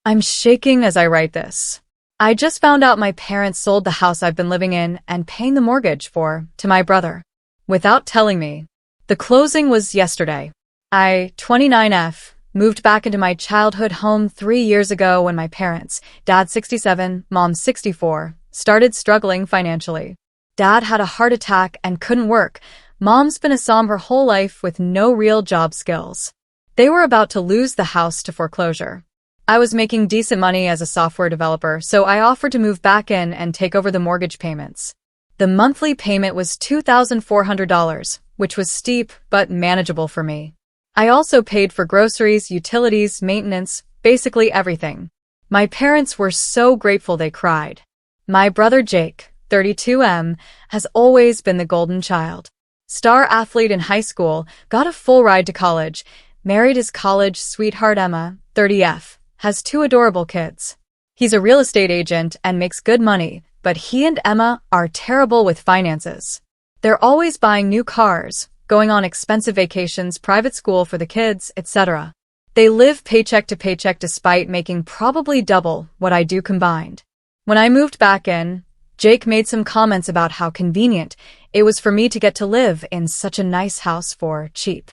I'm shaking as I write this. I just found out my parents sold the house I've been living in and paying the mortgage for to my brother, without telling me. The closing was yesterday. I, 29F, moved back into my childhood home 3 years ago when my parents, Dad 67, Mom 64, started struggling financially. Dad had a heart attack and couldn't work. Mom's been a som her whole life with no real job skills. They were about to lose the house to foreclosure. I was making decent money as a software developer, so I offered to move back in and take over the mortgage payments. The monthly payment was $2,400, which was steep but manageable for me. I also paid for groceries, utilities, maintenance, basically everything. My parents were so grateful they cried. My brother Jake, 32M, has always been the golden child. Star athlete in high school, got a full ride to college, married his college sweetheart Emma, 30F, has 2 adorable kids. He's a real estate agent and makes good money, but he and Emma are terrible with finances. They're always buying new cars, going on expensive vacations, private school for the kids, etc. They live paycheck to paycheck despite making probably double what I do combined. When I moved back in, Jake made some comments about how convenient it was for me to get to live in such a nice house for cheap.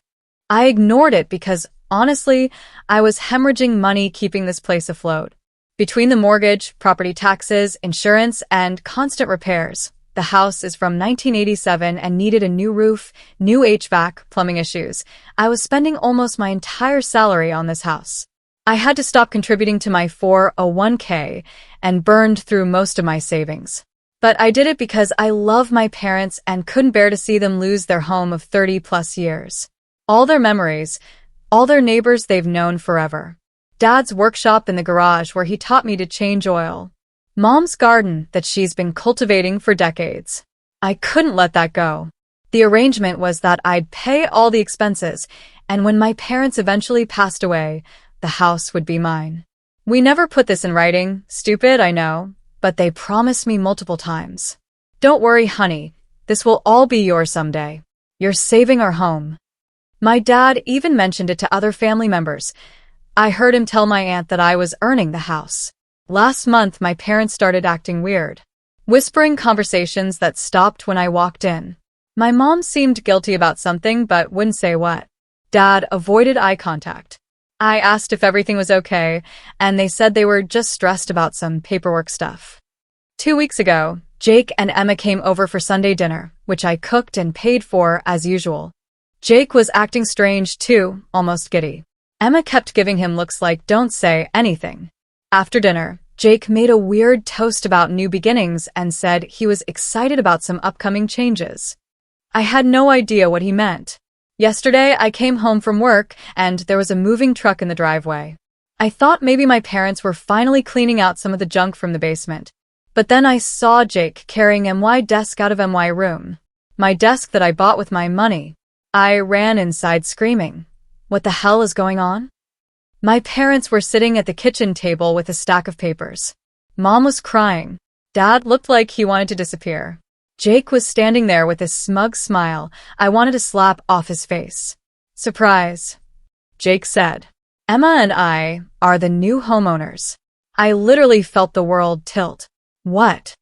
I ignored it because, honestly, I was hemorrhaging money keeping this place afloat. Between the mortgage, property taxes, insurance, and constant repairs, the house is from 1987 and needed a new roof, new HVAC, plumbing issues. I was spending almost my entire salary on this house. I had to stop contributing to my 401k and burned through most of my savings. But I did it because I love my parents and couldn't bear to see them lose their home of 30+ years. All their memories, all their neighbors they've known forever. Dad's workshop in the garage where he taught me to change oil. Mom's garden that she's been cultivating for decades. I couldn't let that go. The arrangement was that I'd pay all the expenses, and when my parents eventually passed away, the house would be mine. We never put this in writing, stupid, I know, but they promised me multiple times. Don't worry, honey, this will all be yours someday. You're saving our home. My dad even mentioned it to other family members. I heard him tell my aunt that I was earning the house. Last month, my parents started acting weird, whispering conversations that stopped when I walked in. My mom seemed guilty about something but wouldn't say what. Dad avoided eye contact. I asked if everything was okay, and they said they were just stressed about some paperwork stuff. 2 weeks ago, Jake and Emma came over for Sunday dinner, which I cooked and paid for as usual. Jake was acting strange too, almost giddy. Emma kept giving him looks like don't say anything. After dinner, Jake made a weird toast about new beginnings and said he was excited about some upcoming changes. I had no idea what he meant. Yesterday, I came home from work and there was a moving truck in the driveway. I thought maybe my parents were finally cleaning out some of the junk from the basement. But then I saw Jake carrying MY desk out of MY room. My desk that I bought with my money. I ran inside screaming. What the hell is going on? My parents were sitting at the kitchen table with a stack of papers. Mom was crying. Dad looked like he wanted to disappear. Jake was standing there with a smug smile. I wanted to slap off his face. Surprise, Jake said. Emma and I are the new homeowners. I literally felt the world tilt. What?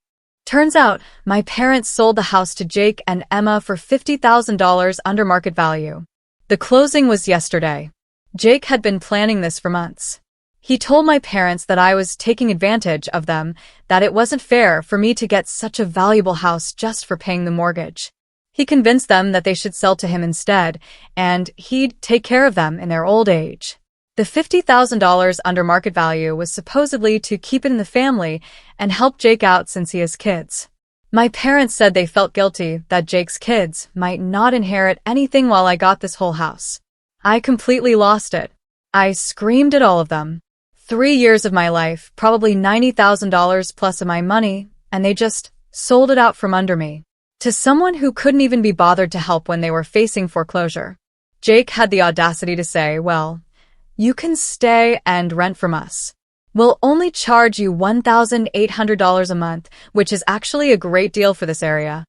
Turns out, my parents sold the house to Jake and Emma for $50,000 under market value. The closing was yesterday. Jake had been planning this for months. He told my parents that I was taking advantage of them, that it wasn't fair for me to get such a valuable house just for paying the mortgage. He convinced them that they should sell to him instead, and he'd take care of them in their old age. The $50,000 under market value was supposedly to keep it in the family and help Jake out since he has kids. My parents said they felt guilty that Jake's kids might not inherit anything while I got this whole house. I completely lost it. I screamed at all of them. 3 years of my life, probably $90,000 plus of my money, and they just sold it out from under me. To someone who couldn't even be bothered to help when they were facing foreclosure. Jake had the audacity to say, well, you can stay and rent from us. We'll only charge you $1,800 a month, which is actually a great deal for this area.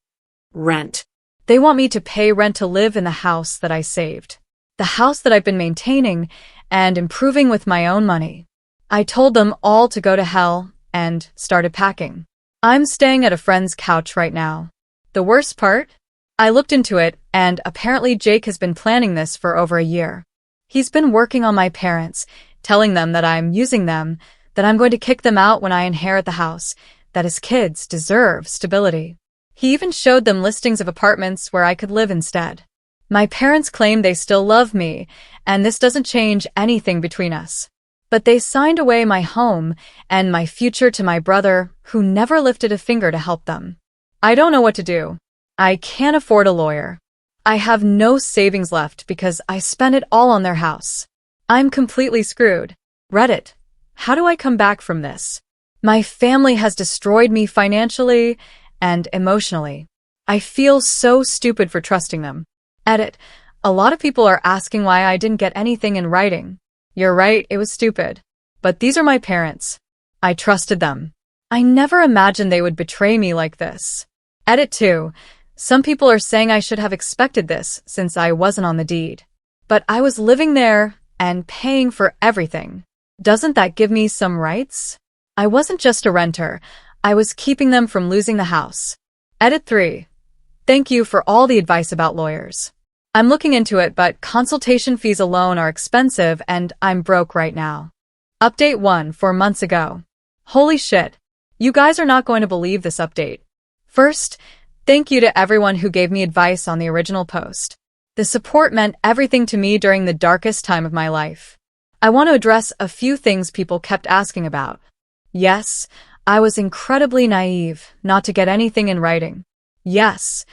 Rent. They want me to pay rent to live in the house that I saved. The house that I've been maintaining and improving with my own money. I told them all to go to hell and started packing. I'm staying at a friend's couch right now. The worst part? I looked into it, and apparently Jake has been planning this for over a year. He's been working on my parents, telling them that I'm using them, that I'm going to kick them out when I inherit the house, that his kids deserve stability. He even showed them listings of apartments where I could live instead. My parents claim they still love me, and this doesn't change anything between us. But they signed away my home and my future to my brother, who never lifted a finger to help them. I don't know what to do. I can't afford a lawyer. I have no savings left because I spent it all on their house. I'm completely screwed. Reddit. How do I come back from this? My family has destroyed me financially and emotionally. I feel so stupid for trusting them. Edit. A lot of people are asking why I didn't get anything in writing. You're right, it was stupid. But these are my parents. I trusted them. I never imagined they would betray me like this. Edit 2. Some people are saying I should have expected this since I wasn't on the deed. But I was living there and paying for everything. Doesn't that give me some rights? I wasn't just a renter. I was keeping them from losing the house. Edit 3. Thank you for all the advice about lawyers. I'm looking into it, but consultation fees alone are expensive and I'm broke right now. Update 1 4 months ago. Holy shit. You guys are not going to believe this update. First, thank you to everyone who gave me advice on the original post. The support meant everything to me during the darkest time of my life. I want to address a few things people kept asking about. Yes, I was incredibly naive not to get anything in writing. Yes,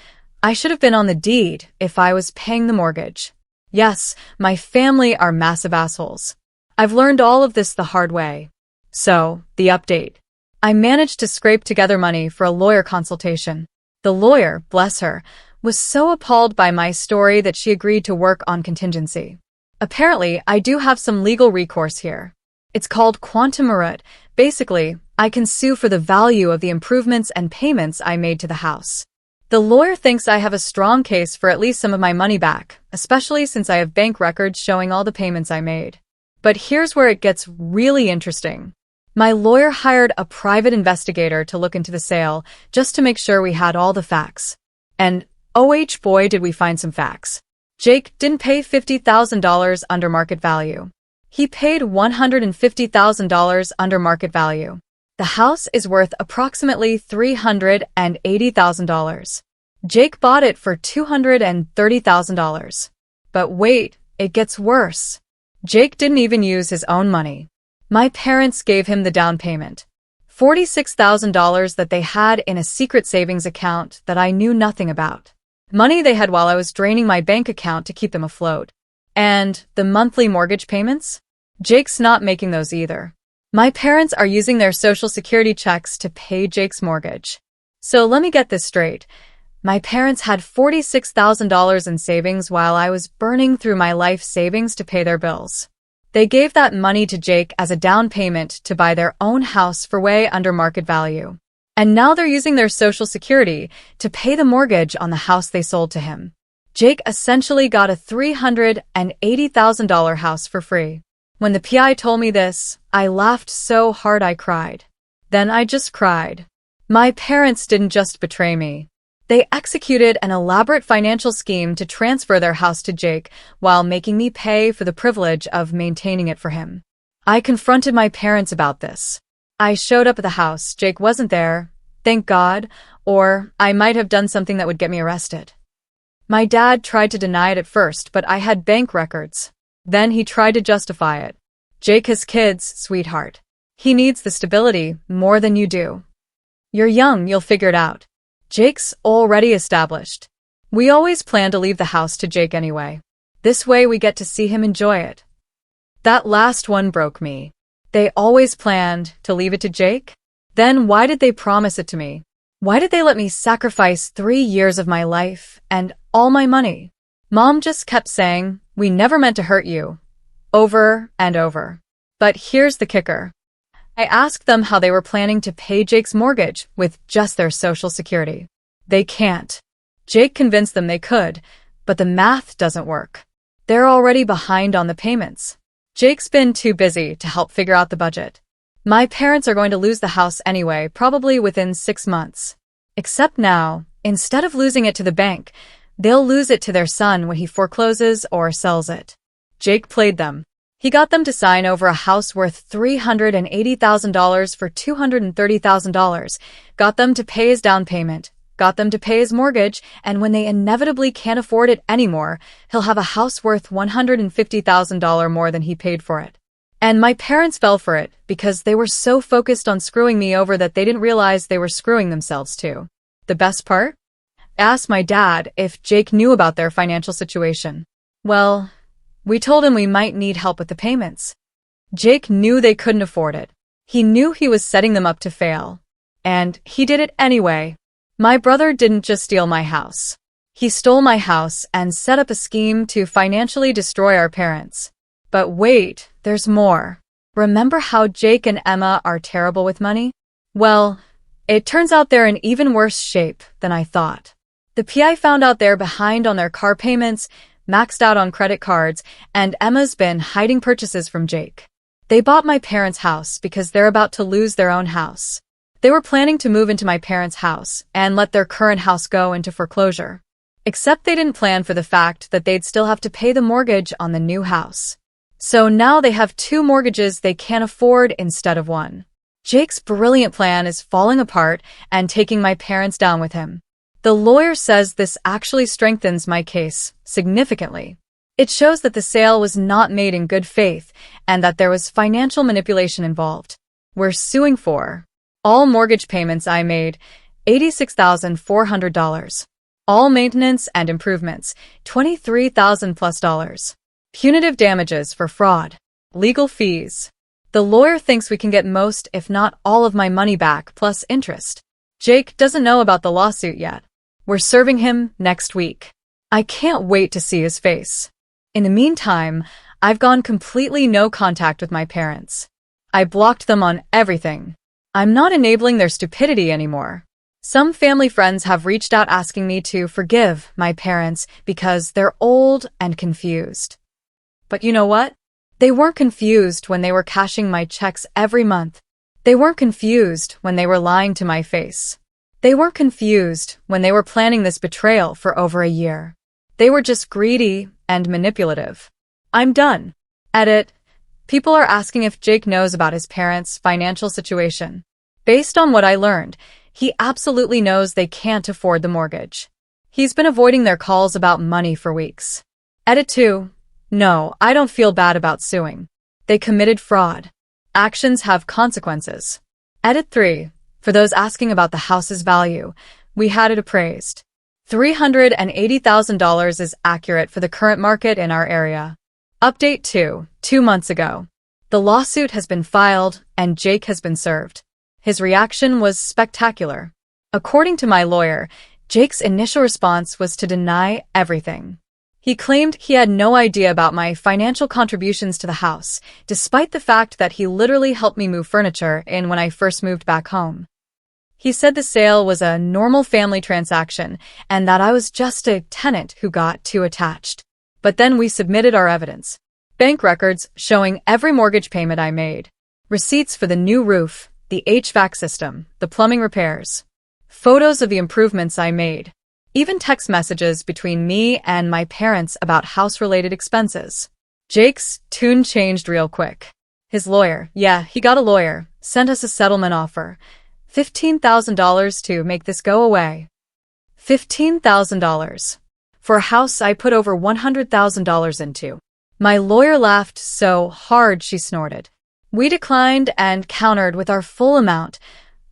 I should have been on the deed if I was paying the mortgage. Yes, my family are massive assholes. I've learned all of this the hard way. So, the update. I managed to scrape together money for a lawyer consultation. The lawyer, bless her, was so appalled by my story that she agreed to work on contingency. Apparently, I do have some legal recourse here. It's called quantum merit. Basically, I can sue for the value of the improvements and payments I made to the house. The lawyer thinks I have a strong case for at least some of my money back, especially since I have bank records showing all the payments I made. But here's where it gets really interesting. My lawyer hired a private investigator to look into the sale just to make sure we had all the facts. And, oh boy, did we find some facts. Jake didn't pay $50,000 under market value. He paid $150,000 under market value. The house is worth approximately $380,000. Jake bought it for $230,000. But wait, it gets worse. Jake didn't even use his own money. My parents gave him the down payment, $46,000 that they had in a secret savings account that I knew nothing about. Money they had while I was draining my bank account to keep them afloat. And the monthly mortgage payments? Jake's not making those either. My parents are using their Social Security checks to pay Jake's mortgage. So let me get this straight. My parents had $46,000 in savings while I was burning through my life savings to pay their bills. They gave that money to Jake as a down payment to buy their own house for way under market value. And now they're using their Social Security to pay the mortgage on the house they sold to him. Jake essentially got a $380,000 house for free. When the PI told me this, I laughed so hard I cried. Then I just cried. My parents didn't just betray me. They executed an elaborate financial scheme to transfer their house to Jake while making me pay for the privilege of maintaining it for him. I confronted my parents about this. I showed up at the house. Jake wasn't there, thank God, or I might have done something that would get me arrested. My dad tried to deny it at first, but I had bank records. Then he tried to justify it. Jake has kids, sweetheart. He needs the stability more than you do. You're young, you'll figure it out. Jake's already established. We always plan to leave the house to Jake anyway. This way we get to see him enjoy it. That last one broke me. They always planned to leave it to Jake? Then why did they promise it to me? Why did they let me sacrifice 3 years of my life and all my money? Mom just kept saying, "We never meant to hurt you." Over and over. But here's the kicker. I asked them how they were planning to pay Jake's mortgage with just their Social Security. They can't. Jake convinced them they could, but the math doesn't work. They're already behind on the payments. Jake's been too busy to help figure out the budget. My parents are going to lose the house anyway, probably within 6 months. Except now, instead of losing it to the bank, they'll lose it to their son when he forecloses or sells it. Jake played them. He got them to sign over a house worth $380,000 for $230,000, got them to pay his down payment, got them to pay his mortgage, and when they inevitably can't afford it anymore, he'll have a house worth $150,000 more than he paid for it. And my parents fell for it because they were so focused on screwing me over that they didn't realize they were screwing themselves too. The best part? I asked my dad if Jake knew about their financial situation. Well, we told him we might need help with the payments. Jake knew they couldn't afford it. He knew he was setting them up to fail. And he did it anyway. My brother didn't just steal my house. He stole my house and set up a scheme to financially destroy our parents. But wait, there's more. Remember how Jake and Emma are terrible with money? Well, it turns out they're in even worse shape than I thought. The PI found out they're behind on their car payments, maxed out on credit cards, and Emma's been hiding purchases from Jake. They bought my parents' house because they're about to lose their own house. They were planning to move into my parents' house and let their current house go into foreclosure. Except they didn't plan for the fact that they'd still have to pay the mortgage on the new house. So now they have 2 mortgages they can't afford instead of 1. Jake's brilliant plan is falling apart and taking my parents down with him. The lawyer says this actually strengthens my case significantly. It shows that the sale was not made in good faith and that there was financial manipulation involved. We're suing for all mortgage payments I made, $86,400. All maintenance and improvements, $23,000 plus. Punitive damages for fraud. Legal fees. The lawyer thinks we can get most, if not all of my money back plus interest. Jake doesn't know about the lawsuit yet. We're serving him next week. I can't wait to see his face. In the meantime, I've gone completely no contact with my parents. I blocked them on everything. I'm not enabling their stupidity anymore. Some family friends have reached out asking me to forgive my parents because they're old and confused. But you know what? They weren't confused when they were cashing my checks every month. They weren't confused when they were lying to my face. They weren't confused when they were planning this betrayal for over a year. They were just greedy and manipulative. I'm done. Edit. People are asking if Jake knows about his parents' financial situation. Based on what I learned, he absolutely knows they can't afford the mortgage. He's been avoiding their calls about money for weeks. Edit 2. No, I don't feel bad about suing. They committed fraud. Actions have consequences. Edit 3. For those asking about the house's value, we had it appraised. $380,000 is accurate for the current market in our area. Update 2. 2 months ago. The lawsuit has been filed and Jake has been served. His reaction was spectacular. According to my lawyer, Jake's initial response was to deny everything. He claimed he had no idea about my financial contributions to the house, despite the fact that he literally helped me move furniture in when I first moved back home. He said the sale was a normal family transaction and that I was just a tenant who got too attached. But then we submitted our evidence. Bank records showing every mortgage payment I made. Receipts for the new roof, the HVAC system, the plumbing repairs. Photos of the improvements I made. Even text messages between me and my parents about house-related expenses. Jake's tune changed real quick. His lawyer, yeah, he got a lawyer, sent us a settlement offer. $15,000 to make this go away. $15,000. For a house I put over $100,000 into. My lawyer laughed so hard she snorted. We declined and countered with our full amount,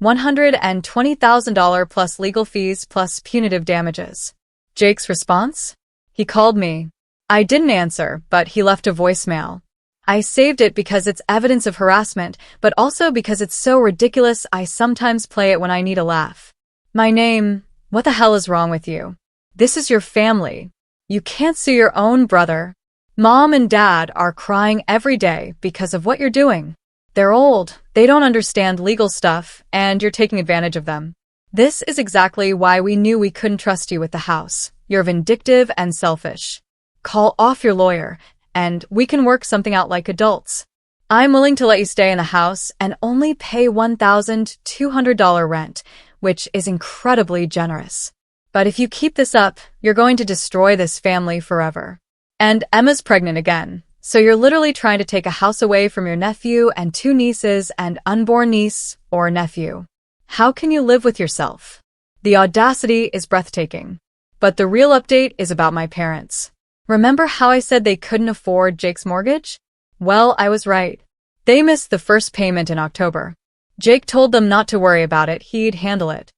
$120,000 plus legal fees plus punitive damages. Jake's response? He called me. I didn't answer, but he left a voicemail. I saved it because it's evidence of harassment, but also because it's so ridiculous I sometimes play it when I need a laugh. My name, what the hell is wrong with you? This is your family. You can't sue your own brother. Mom and Dad are crying every day because of what you're doing. They're old, they don't understand legal stuff, and you're taking advantage of them. This is exactly why we knew we couldn't trust you with the house. You're vindictive and selfish. Call off your lawyer and we can work something out like adults. I'm willing to let you stay in the house and only pay $1,200 rent, which is incredibly generous. But if you keep this up, you're going to destroy this family forever. And Emma's pregnant again, so you're literally trying to take a house away from your nephew and 2 nieces and unborn niece or nephew. How can you live with yourself? The audacity is breathtaking. But the real update is about my parents. Remember how I said they couldn't afford Jake's mortgage? Well, I was right. They missed the first payment in October. Jake told them not to worry about it, he'd handle it.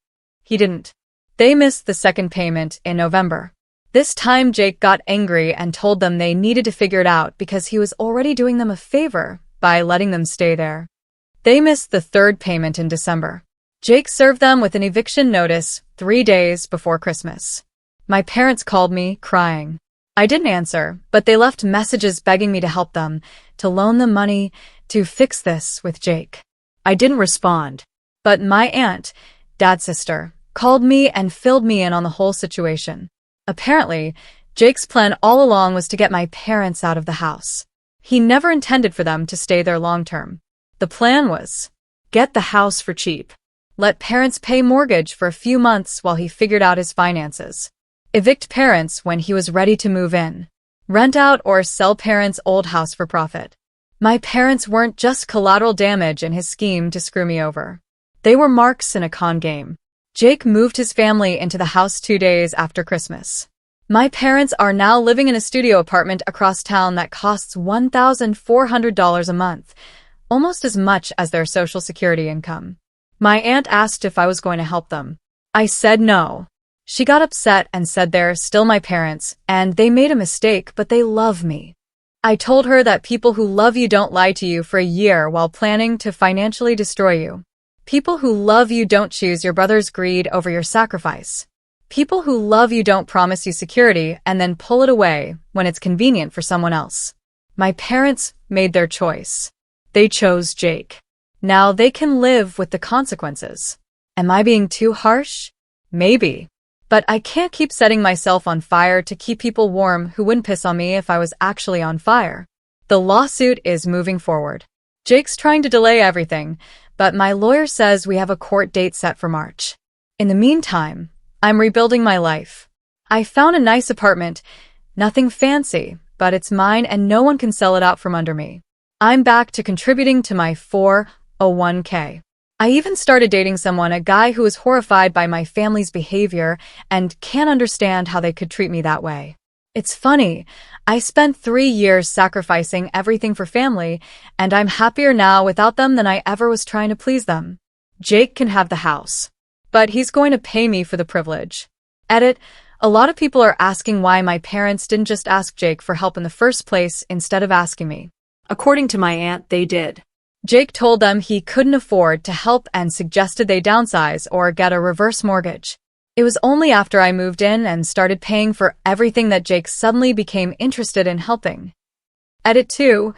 He didn't. They missed the second payment in November. This time Jake got angry and told them they needed to figure it out because he was already doing them a favor by letting them stay there. They missed the third payment in December. Jake served them with an eviction notice 3 days before Christmas. My parents called me, crying. I didn't answer, but they left messages begging me to help them, to loan them money, to fix this with Jake. I didn't respond. But my aunt, Dad's sister, called me and filled me in on the whole situation. Apparently, Jake's plan all along was to get my parents out of the house. He never intended for them to stay there long term. The plan was, get the house for cheap. Let parents pay mortgage for a few months while he figured out his finances. Evict parents when he was ready to move in. Rent out or sell parents' old house for profit. My parents weren't just collateral damage in his scheme to screw me over. They were marks in a con game. Jake moved his family into the house 2 days after Christmas. My parents are now living in a studio apartment across town that costs $1,400 a month, almost as much as their Social Security income. My aunt asked if I was going to help them. I said no. She got upset and said they're still my parents, and they made a mistake, but they love me. I told her that people who love you don't lie to you for a year while planning to financially destroy you. People who love you don't choose your brother's greed over your sacrifice. People who love you don't promise you security and then pull it away when it's convenient for someone else. My parents made their choice. They chose Jake. Now they can live with the consequences. Am I being too harsh? Maybe. But I can't keep setting myself on fire to keep people warm who wouldn't piss on me if I was actually on fire. The lawsuit is moving forward. Jake's trying to delay everything, but my lawyer says we have a court date set for March. In the meantime, I'm rebuilding my life. I found a nice apartment, nothing fancy, but it's mine and no one can sell it out from under me. I'm back to contributing to my 401k. I even started dating someone, a guy who was horrified by my family's behavior and can't understand how they could treat me that way. It's funny, I spent 3 years sacrificing everything for family, and I'm happier now without them than I ever was trying to please them. Jake can have the house. But he's going to pay me for the privilege. Edit, a lot of people are asking why my parents didn't just ask Jake for help in the first place instead of asking me. According to my aunt, they did. Jake told them he couldn't afford to help and suggested they downsize or get a reverse mortgage. It was only after I moved in and started paying for everything that Jake suddenly became interested in helping. Edit 2.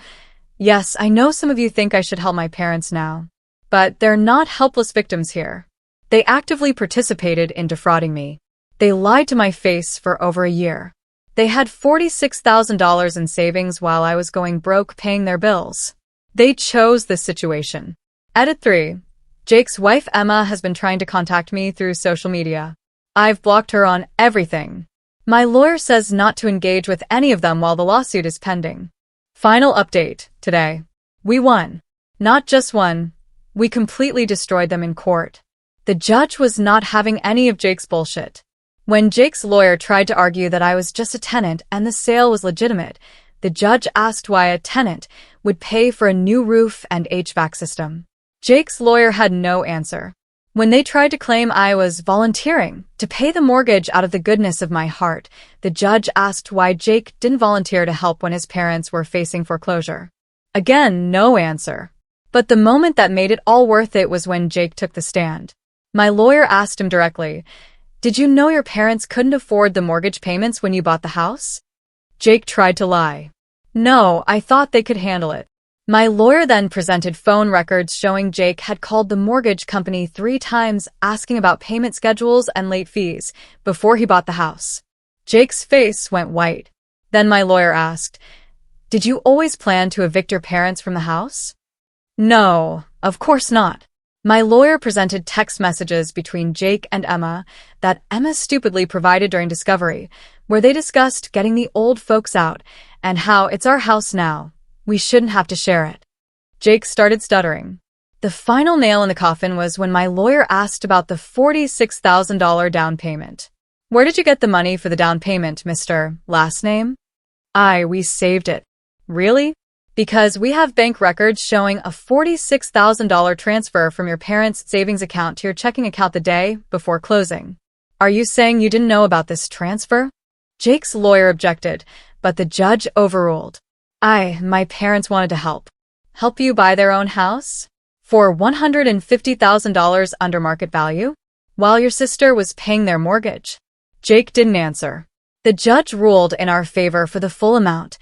Yes, I know some of you think I should help my parents now. But they're not helpless victims here. They actively participated in defrauding me. They lied to my face for over a year. They had $46,000 in savings while I was going broke paying their bills. They chose this situation. Edit 3. Jake's wife Emma has been trying to contact me through social media. I've blocked her on everything. My lawyer says not to engage with any of them while the lawsuit is pending. Final update, today. We won. Not just won, we completely destroyed them in court. The judge was not having any of Jake's bullshit. When Jake's lawyer tried to argue that I was just a tenant and the sale was legitimate, the judge asked why a tenant would pay for a new roof and HVAC system. Jake's lawyer had no answer. When they tried to claim I was volunteering to pay the mortgage out of the goodness of my heart, the judge asked why Jake didn't volunteer to help when his parents were facing foreclosure. Again, no answer. But the moment that made it all worth it was when Jake took the stand. My lawyer asked him directly, "Did you know your parents couldn't afford the mortgage payments when you bought the house?" Jake tried to lie. "No, I thought they could handle it." My lawyer then presented phone records showing Jake had called the mortgage company 3 times asking about payment schedules and late fees before he bought the house. Jake's face went white. Then my lawyer asked, Did you always plan to evict your parents from the house? No, of course not. My lawyer presented text messages between Jake and Emma that Emma stupidly provided during discovery, where they discussed getting the old folks out and how it's our house now. We shouldn't have to share it. Jake started stuttering. The final nail in the coffin was when my lawyer asked about the $46,000 down payment. Where did you get the money for the down payment, Mr. Last Name? We saved it. Really? Because we have bank records showing a $46,000 transfer from your parents' savings account to your checking account the day before closing. Are you saying you didn't know about this transfer? Jake's lawyer objected, but the judge overruled. My parents wanted to help. Help you buy their own house? For $150,000 under market value? While your sister was paying their mortgage? Jake didn't answer. The judge ruled in our favor for the full amount,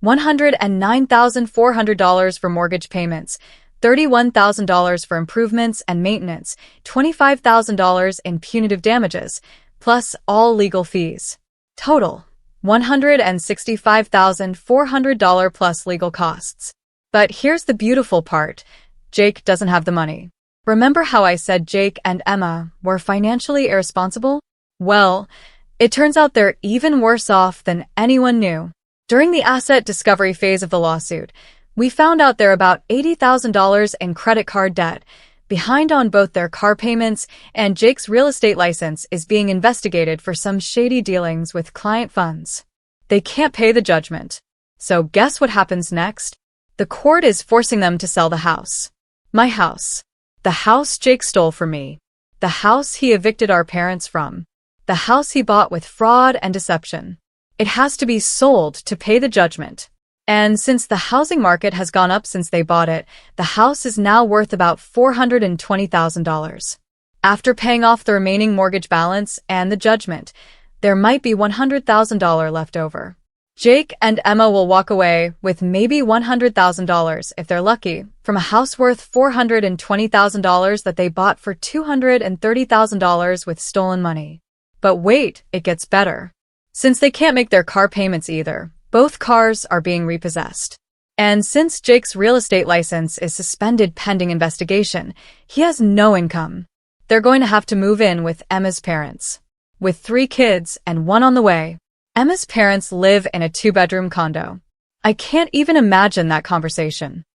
$109,400 for mortgage payments, $31,000 for improvements and maintenance, $25,000 in punitive damages, plus all legal fees. Total, $165,400 plus legal costs. But here's the beautiful part. Jake doesn't have the money. Remember how I said Jake and Emma were financially irresponsible? Well, it turns out they're even worse off than anyone knew. During the asset discovery phase of the lawsuit, we found out they're about $80,000 in credit card debt, behind on both their car payments, and Jake's real estate license is being investigated for some shady dealings with client funds. They can't pay the judgment. So guess what happens next? The court is forcing them to sell the house. My house. The house Jake stole from me. The house he evicted our parents from. The house he bought with fraud and deception. It has to be sold to pay the judgment. And since the housing market has gone up since they bought it, the house is now worth about $420,000. After paying off the remaining mortgage balance and the judgment, there might be $100,000 left over. Jake and Emma will walk away with maybe $100,000 if they're lucky from a house worth $420,000 that they bought for $230,000 with stolen money. But wait, it gets better. Since they can't make their car payments either, both cars are being repossessed. And since Jake's real estate license is suspended pending investigation, he has no income. They're going to have to move in with Emma's parents. With 3 kids and 1 on the way, Emma's parents live in a 2-bedroom condo. I can't even imagine that conversation.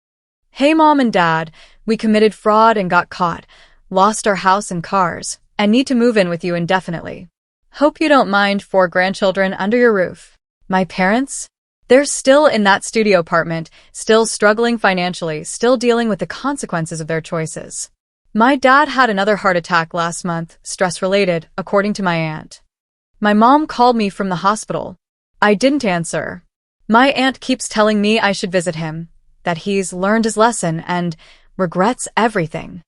Hey Mom and Dad, we committed fraud and got caught, lost our house and cars, and need to move in with you indefinitely. Hope you don't mind 4 grandchildren under your roof. My parents? They're still in that studio apartment, still struggling financially, still dealing with the consequences of their choices. My dad had another heart attack last month, stress-related, according to my aunt. My mom called me from the hospital. I didn't answer. My aunt keeps telling me I should visit him, that he's learned his lesson and regrets everything.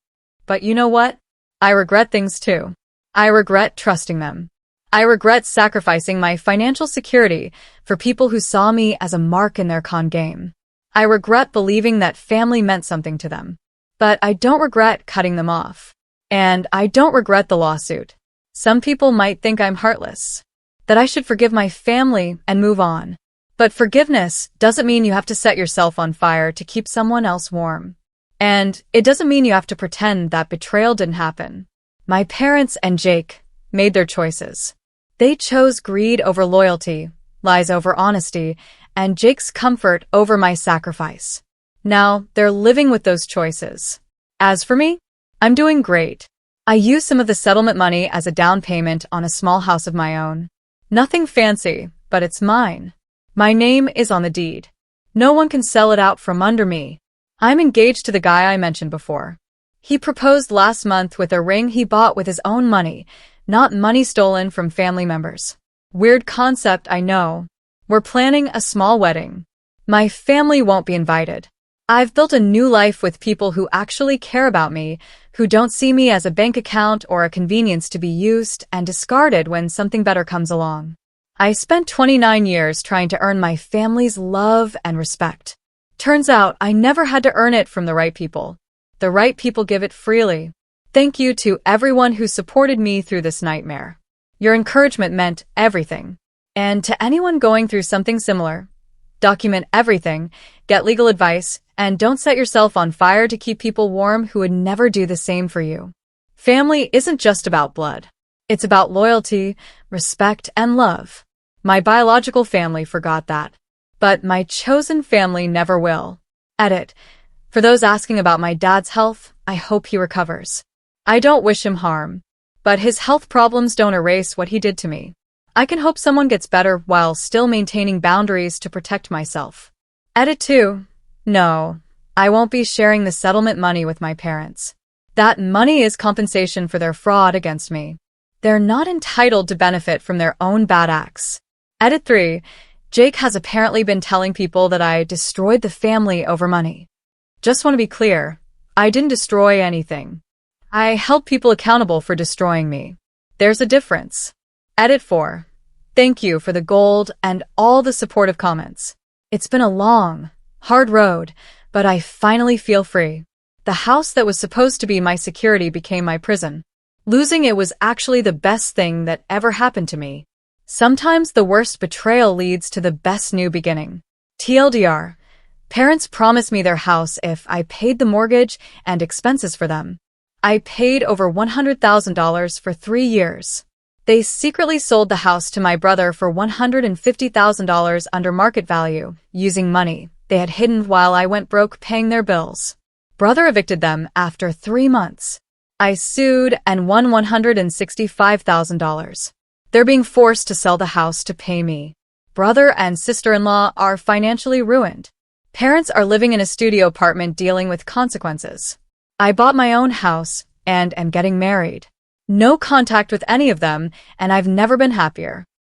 But you know what? I regret things too. I regret trusting them. I regret sacrificing my financial security for people who saw me as a mark in their con game. I regret believing that family meant something to them. But I don't regret cutting them off. And I don't regret the lawsuit. Some people might think I'm heartless, that I should forgive my family and move on. But forgiveness doesn't mean you have to set yourself on fire to keep someone else warm. And it doesn't mean you have to pretend that betrayal didn't happen. My parents and Jake made their choices. They chose greed over loyalty, lies over honesty, and Jake's comfort over my sacrifice. Now, they're living with those choices. As for me, I'm doing great. I used some of the settlement money as a down payment on a small house of my own. Nothing fancy, but it's mine. My name is on the deed. No one can sell it out from under me. I'm engaged to the guy I mentioned before. He proposed last month with a ring he bought with his own money, not money stolen from family members. Weird concept, I know. We're planning a small wedding. My family won't be invited. I've built a new life with people who actually care about me, who don't see me as a bank account or a convenience to be used and discarded when something better comes along. I spent 29 years trying to earn my family's love and respect. Turns out I never had to earn it from the right people. The right people give it freely. Thank you to everyone who supported me through this nightmare. Your encouragement meant everything. And to anyone going through something similar, Document everything, get legal advice, and don't set yourself on fire to keep people warm who would never do the same for you. Family isn't just about blood. It's about loyalty, respect, and love. My biological family forgot that. But my chosen family never will. Edit. For those asking about my dad's health, I hope he recovers. I don't wish him harm. But his health problems don't erase what he did to me. I can hope someone gets better while still maintaining boundaries to protect myself. Edit 2. No, I won't be sharing the settlement money with my parents. That money is compensation for their fraud against me. They're not entitled to benefit from their own bad acts. Edit 3. Jake has apparently been telling people that I destroyed the family over money. Just want to be clear, I didn't destroy anything. I held people accountable for destroying me. There's a difference. Edit 4. Thank you for the gold and all the supportive comments. It's been a long, hard road, but I finally feel free. The house that was supposed to be my security became my prison. Losing it was actually the best thing that ever happened to me. Sometimes the worst betrayal leads to the best new beginning. TLDR. Parents promised me their house if I paid the mortgage and expenses for them. I paid over $100,000 for 3 years. They secretly sold the house to my brother for $150,000 under market value, using money they had hidden while I went broke paying their bills. Brother evicted them after 3 months. I sued and won $165,000. They're being forced to sell the house to pay me. Brother and sister-in-law are financially ruined. Parents are living in a studio apartment dealing with consequences. I bought my own house and am getting married. No contact with any of them, and I've never been happier.